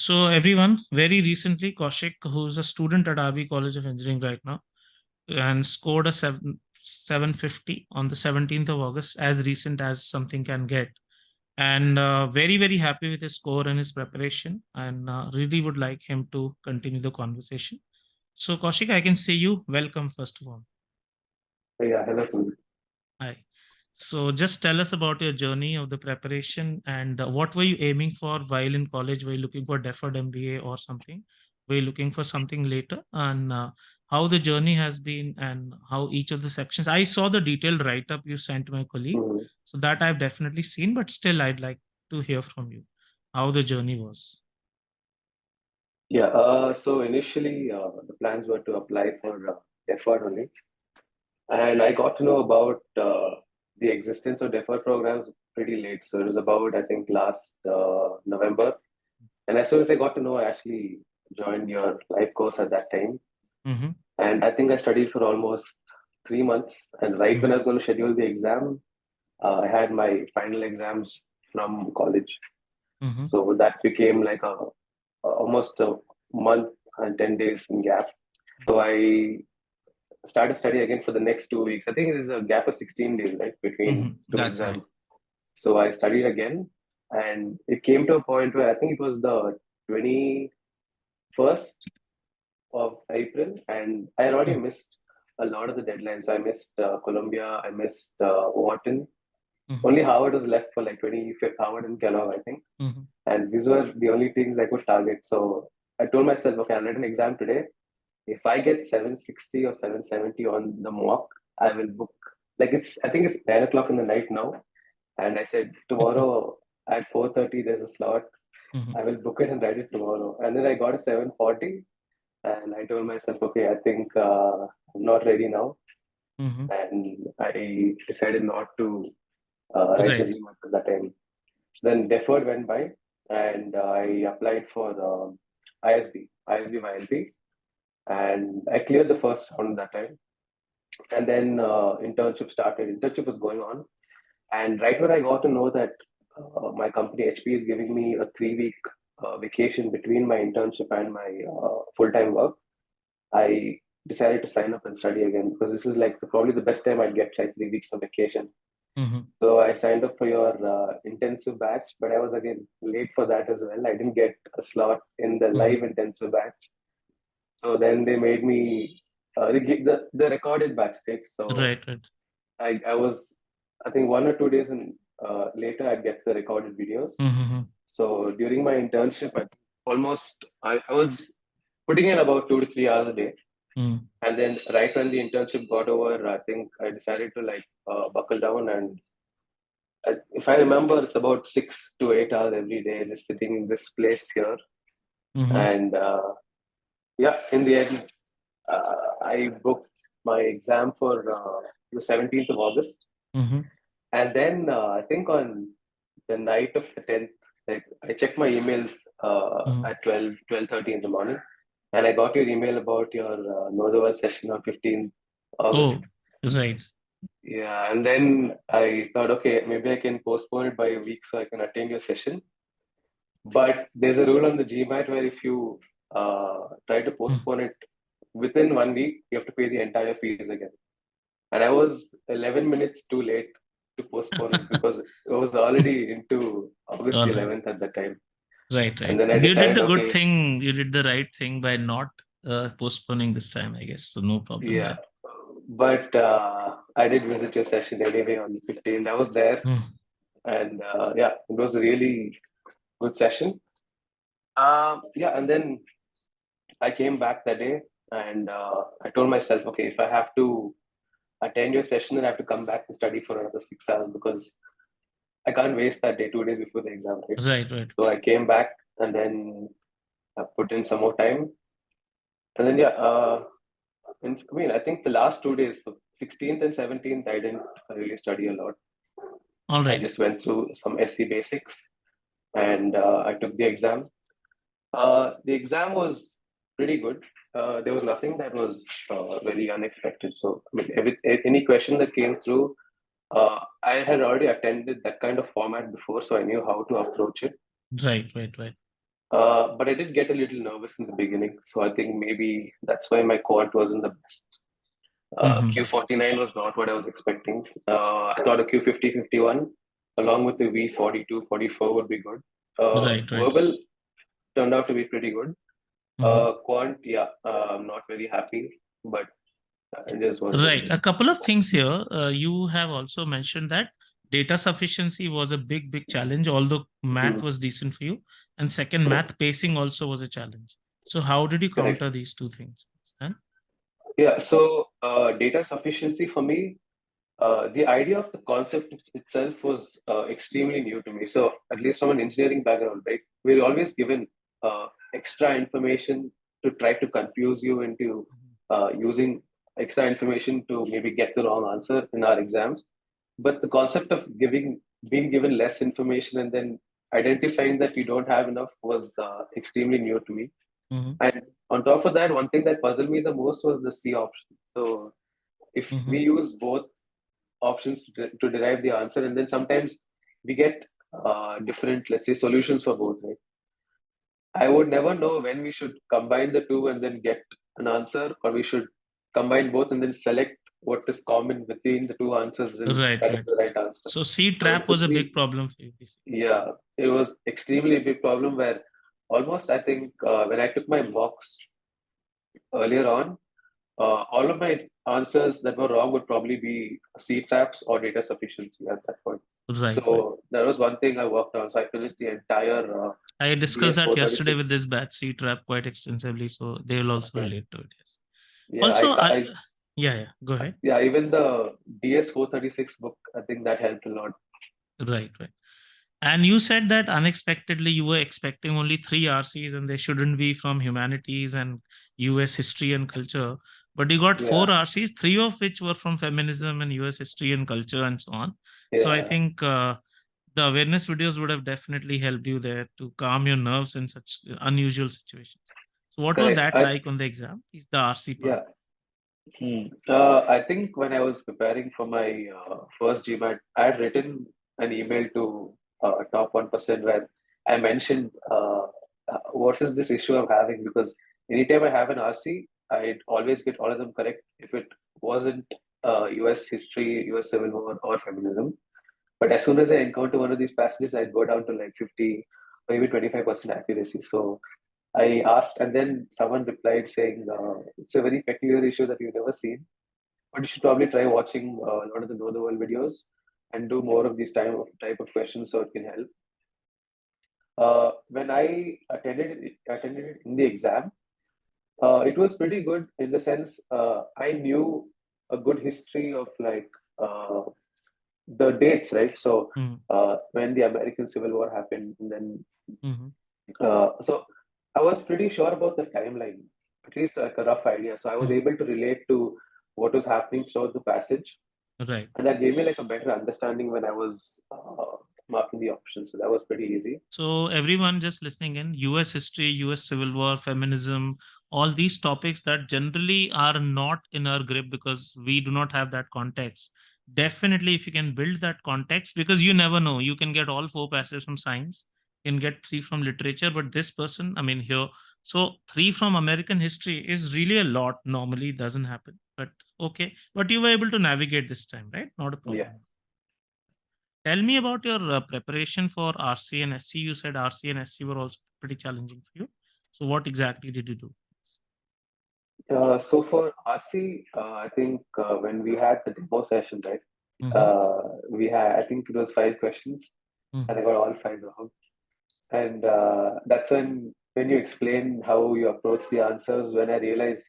So everyone, very recently, Kaushik, who's a student at RV College of Engineering right now, and scored a 750 on the 17th of August, as recent as something can get. And very happy with his score and his preparation, and really would like him to continue the conversation. So Kaushik, I can see you. Welcome, first of all. Yeah, hello, Sunil. Hi. So just tell us about your journey of the preparation and what were you aiming for while in college? Were you looking for deferred MBA or something? Were you looking for something later? And how the journey has been and how each of the sections. I saw the detailed write-up you sent to my colleague. Mhm. So that I've definitely seen, but still I'd like to hear from you how the journey was. Yeah, so initially the plans were to apply for deferred only, and I got to know about the existence of deferred programs pretty late. So it was about, I think, last November. And as soon as I got to know, I actually joined your live course at that time. Mm-hmm. And I think I studied for almost 3 months. And right when I was going to schedule the exam, I had my final exams from college. Mm-hmm. So that became like almost a month and 10 days in gap. So I started studying again for the next 2 weeks. I think it is a gap of 16 days, right, between Mm-hmm. two That's right. exams. So I studied again, and it came to a point where I think it was the 21st of April, and I had already missed a lot of the deadlines. So I missed Columbia, I missed Wharton. Mm-hmm. Only Harvard was left for like 25th, Harvard and Kellogg, I think. Mm-hmm. And these were the only things I could target. So I told myself, okay, I'll write an exam today. If I get 760 or 770 on the mock, I will book. Like I think it's 9 o'clock in the night now. And I said, tomorrow at 4:30, there's a slot. Mm-hmm. I will book it and write it tomorrow. And then I got a 740. And I told myself, okay, I think I'm not ready now. Mm-hmm. And I decided not to write the Right. GMAT at that time. So then deferred went by, and I applied for the ISB YLP, and I cleared the first round that time. And then internship started. Internship was going on, and right when I got to know that my company HP is giving me a 3 week vacation between my internship and my full time work, I decided to sign up and study again because this is like probably the best time I'd get like 3 weeks of vacation. Mm-hmm. So I signed up for your intensive batch, but I was again late for that as well. I didn't get a slot in the Mm-hmm. live intensive batch. So then they made me the recorded batch, right? So Right. Right. I was, I think 1 or 2 days in later I'd get the recorded videos. Mm-hmm. So during my internship, I was putting in about 2 to 3 hours a day. Mm-hmm. And then right when the internship got over, I think I decided to like buckle down, and if I remember, it's about 6 to 8 hours every day, just sitting in this place here. Mm-hmm. And yeah, in the end, I booked my exam for the 17th of August. Mm-hmm. And then I think on the night of the 10th, like I checked my emails Mm-hmm. at 12:30 in the morning. And I got your email about your Know the World session on 15th August. Oh, right. Yeah, and then I thought, okay, maybe I can postpone it by a week so I can attend your session. But there's a rule on the GMAT where if you try to Mm. postpone it within 1 week, you have to pay the entire fees again. And I was 11 minutes too late to postpone it because it was already into August All right. 11th at that time. Right, And right. then I You did decided, the good okay, thing. You did the right thing by not postponing this time, I guess. So no problem yeah. there. But I did visit your session anyway on the 15th. I was there, Mm. and yeah, it was a really good session. Yeah, and then I came back that day, and I told myself, okay, if I have to attend your session, then I have to come back and study for another 6 hours because I can't waste that day, 2 days before the exam, right? Right, right. So I came back and then I put in some more time. And then, yeah, I mean, I think the last 2 days, so 16th and 17th, I didn't really study a lot. All I right. just went through some SC basics and I took the exam. The exam was pretty good. There was nothing that was very unexpected. So, I mean, any question that came through, I had already attended that kind of format before, so I knew how to approach it. Right, right, right. But I did get a little nervous in the beginning, so I think maybe that's why my quant wasn't the best. Mhm. Q49 was not what I was expecting. I thought a Q50, 51, along with the V42, 44 would be good. Right, right. Verbal turned out to be pretty good. Mhm. Quant, yeah, I'm not very happy, but it is what it is. Right. A couple of things here. You have also mentioned that data sufficiency was a big, big challenge, although math Hmm. was decent for you. And second, Correct. math pacing also was a challenge. So, how did you Correct. counter these two things? Then? Yeah. So, data sufficiency for me, the idea of the concept itself was extremely new to me. So, at least from an engineering background, right, we're always given extra information to try to confuse you into using extra information to maybe get the wrong answer in our exams. But the concept of being given less information and then identifying that you don't have enough was extremely new to me. Mm-hmm. And on top of that, one thing that puzzled me the most was the C option. So if Mm-hmm. we use both options to derive the answer, and then sometimes we get different, let's say, solutions for both, right? I would never know when we should combine the two and then get an answer, or we should combine both and then select what is common between the two answers, and Right, that is right. the right answer. So, C So it trap was took a big me, problem for you, basically. yeah, it was extremely big problem where almost I think when I took my box earlier on, all of my answers that were wrong would probably be C traps or data sufficiency at that point. Right, right. So that was one thing I worked on. So I finished the entire I discussed DS that yesterday with 436. this batch, C trap, quite extensively. So, they will also Okay. relate to it. Yes. Yeah, Also, yeah, yeah, go ahead. yeah, even the DS 436 book, I think that helped a lot. Right, right. And you said that unexpectedly you were expecting only three RCs and they shouldn't be from humanities and US history and culture. But you got four Yeah, RCs, three of which were from feminism and US history and culture and so on. So I yeah. think the awareness videos would have definitely helped you there to calm your nerves in such unusual situations. So what was Correct. that like on the exam? Is the RC part? Yeah. I think when I was preparing for my first GMAT, I had written an email to top 1% where I mentioned what is this issue I'm having, because anytime I have an RC, I'd always get all of them correct if it wasn't US history, US Civil War, or feminism. But as soon as I encounter one of these passages, I'd go down to like 50, maybe 25% accuracy. So I asked, and then someone replied saying, it's a very peculiar issue that you've never seen, but you should probably try watching a lot of the Know the World videos and do more of these type of questions so it can help. When I attended it in the exam, it was pretty good in the sense I knew a good history of like the dates, right? So Mm-hmm. when the American Civil War happened, and then Mm-hmm. so I was pretty sure about the timeline, at least like a rough idea. So I was able to relate to what was happening throughout the passage, Right. and that gave me like a better understanding when I was marking the options. So that was pretty easy. So everyone just listening in, US history, US Civil War, feminism, all these topics that generally are not in our grip because we do not have that context. Definitely, if you can build that context, because you never know, you can get all four passages from science, you can get three from literature, but this person, I mean, here, so three from American history is really a lot. Normally, it doesn't happen, but okay. But you were able to navigate this time, right? Not a Yeah. problem. Tell me about your preparation for RC and SC. You said RC and SC were also pretty challenging for you. So, what exactly did you do? So for RC, I think when we had the demo session, right, Mm-hmm. we had, I think it was 5 questions, and Mm-hmm. I got all 5 wrong. And that's when you explain how you approach the answers, when I realized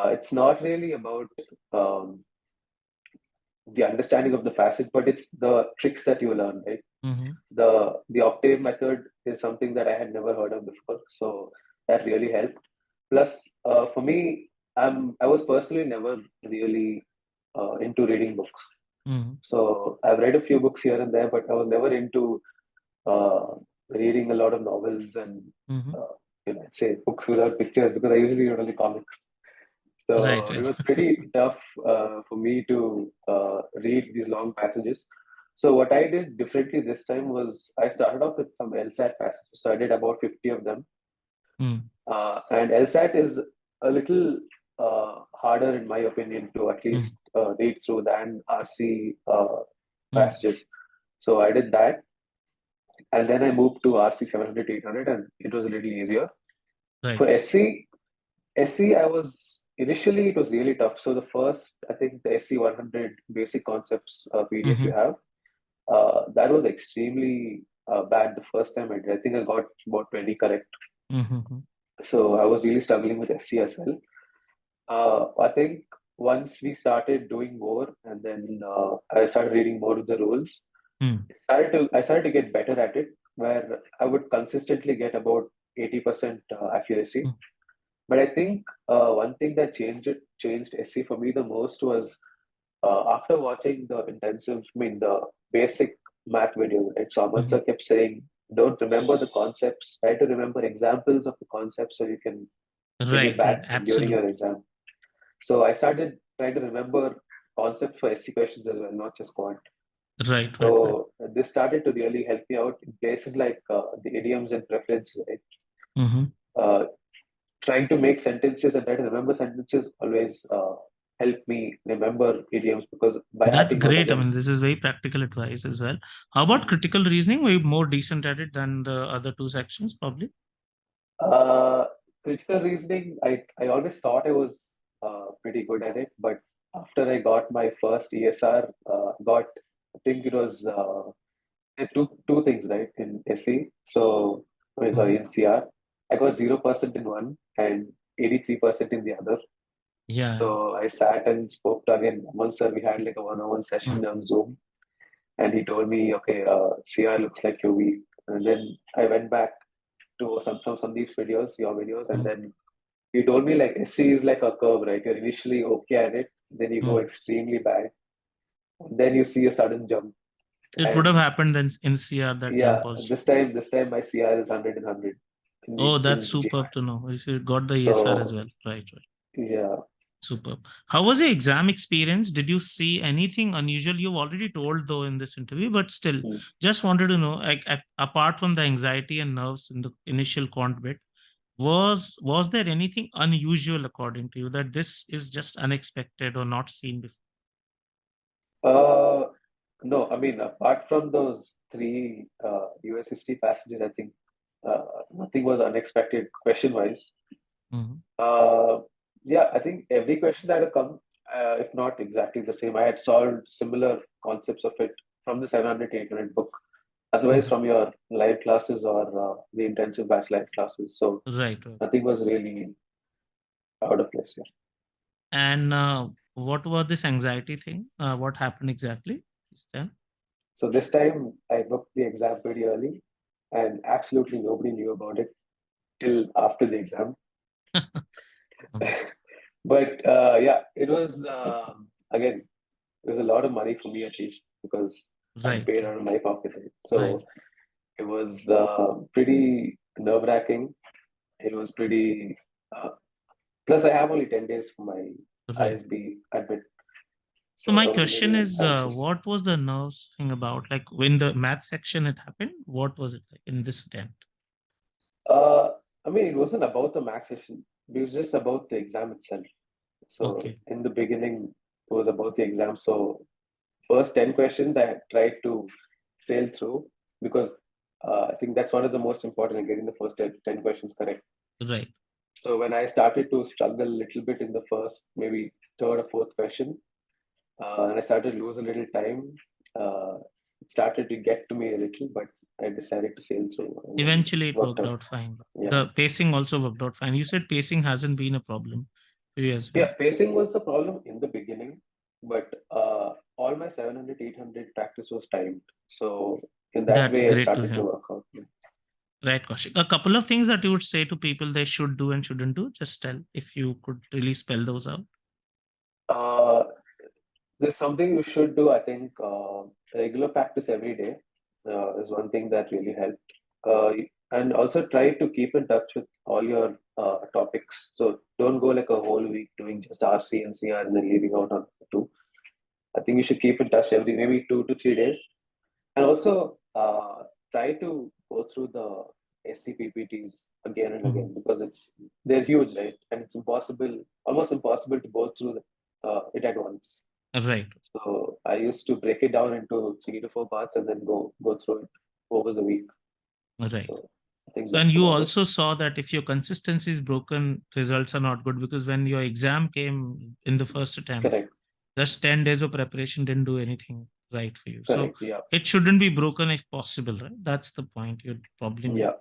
it's not really about um, the understanding of the passage, but it's the tricks that you learn, right? Mm-hmm. The octave method is something that I had never heard of before, so that really helped. Plus, for me, I was personally never really into reading books. Mm-hmm. So I've read a few books here and there, but I was never into uh, reading a lot of novels and Mm-hmm. let's say books without pictures, because I usually read only comics. Right, So it right. was pretty tough for me to read these long passages. So what I did differently this time was I started off with some LSAT passages. So I did about 50 of them. And LSAT is a little harder, in my opinion, to at least read through than RC passages. So I did that. And then I moved to RC 700, 800, and it was a little easier. Right. For SC, I was initially, it was really tough. So the first, I think the SC 100 basic concepts PDF you have, that was extremely bad the first time I did. I think I got about 20 correct. So I was really struggling with SC as well. I think once we started doing more, and then I started reading more of the rules, I started to get better at it, where I would consistently get about 80% accuracy. But I think one thing that changed SC for me the most was after watching the the basic math video, right? So Aman sir kept saying, don't remember the concepts, try to remember examples of the concepts so you can bring it back during your exam. So I started trying to remember concepts for SC questions as well, not just quant. Right. So this started to really help me out in places like the idioms and preferences, right? Trying to make sentences and try to remember sentences always help me remember idioms, because by That's adding one of great. I them. mean, this is very practical advice as well. How about critical reasoning? Were you more decent at it than the other two sections, probably? Uh, Critical reasoning, I always thought I was pretty good at it, but after I got my first ESR, I think it was two things, right, in SE. So, sorry, in CR, I got 0% in one and 83% in the other. Yeah. So I sat and spoke to again Aman sir. We had like a one-on-one session on Zoom, and he told me, okay, CR looks like you're weak. And then I went back to some these videos, your videos, and then he told me like SC is like a curve, right? You're initially okay at it, then you go extremely bad, and then you see a sudden jump. It would have And happened then in CR, that yeah, jump also. this time my CR is 100 and 100 Oh, that's in superb GMAT. to know. You got the ESR as So well. Right. yeah. Superb. How was the exam experience? Did you see anything unusual? You've already told though in this interview, but still, just wanted to know, like, apart from the anxiety and nerves in the initial quant bit, was there anything unusual according to you, that this is just unexpected or not seen before? No, I mean, apart from those three US history passages, I think nothing was unexpected question wise. Yeah, I think every question that had come, if not exactly the same, I had solved similar concepts of it from the 700 to 800 book. Otherwise, from your live classes or the intensive batch live classes. So Right. nothing was really out of place here. And what was this anxiety thing? What happened exactly this time? So this time I booked the exam pretty early, and absolutely nobody knew about it till after the exam. But yeah, it was again, it was a lot of money for me at least, because I paid out of my pocket. Right? So it was pretty nerve wracking. It was pretty. Plus, I have only 10 days for my ISB admit. So So my I was a question little is, anxious. what was the nerves thing about? Like when the math section it happened, what was it like in this attempt? Uh, I mean, it wasn't about the max session. It was just about the exam itself. So in the beginning, it was about the exam. So first 10 questions I tried to sail through, because I think that's one of the most important, getting the first 10 questions correct. Right. So when I started to struggle a little bit in the first, maybe third or fourth question, and I started to lose a little time, it started to get to me a little, but I decided to sail through. Eventually, it Worked worked out. out fine. Yeah. The pacing also worked out fine. You said pacing hasn't been a problem for you as well. Yeah, pacing was the problem in the beginning, but all my 700, 800 practice was timed. So in that That's way, I great to started to hear. work out. Right, Kaushik. A couple of things that you would say to people they should do and shouldn't do. Just tell if you could really spell those out. There's something you should do. I think regular practice every day is one thing that really helped. And also try to keep in touch with all your topics. So don't go like a whole week doing just RC and CR and then leaving out on two. I think you should keep in touch every maybe 2 to 3 days. And also try to go through the SCPPTs again and again, because they're huge, right? And it's almost impossible to go through it at once. Right. So I used to break it down into 3 to 4 parts and then go through it over the week. Right. So I think So, and that's you about it. also saw that if your consistency is broken, results are not good, because when your exam came in the first attempt, Correct. just 10 days of preparation didn't do anything right for you. So Correct. Yeah. it shouldn't be broken if possible, right? That's the point you'd probably make. Yeah.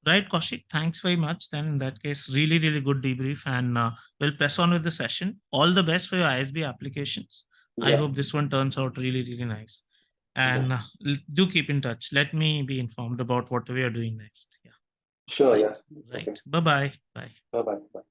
Right, Kaushik, thanks very much. Then in that case, really, really good debrief, and we'll press on with the session. All the best for your ISB applications. I Yeah. hope this one turns out really, really nice. Yeah. And do keep in touch. Let me be informed about what we are doing next. Yeah. Sure. Right. Yes. Okay. Right. Bye-bye. Bye. Bye bye. Bye.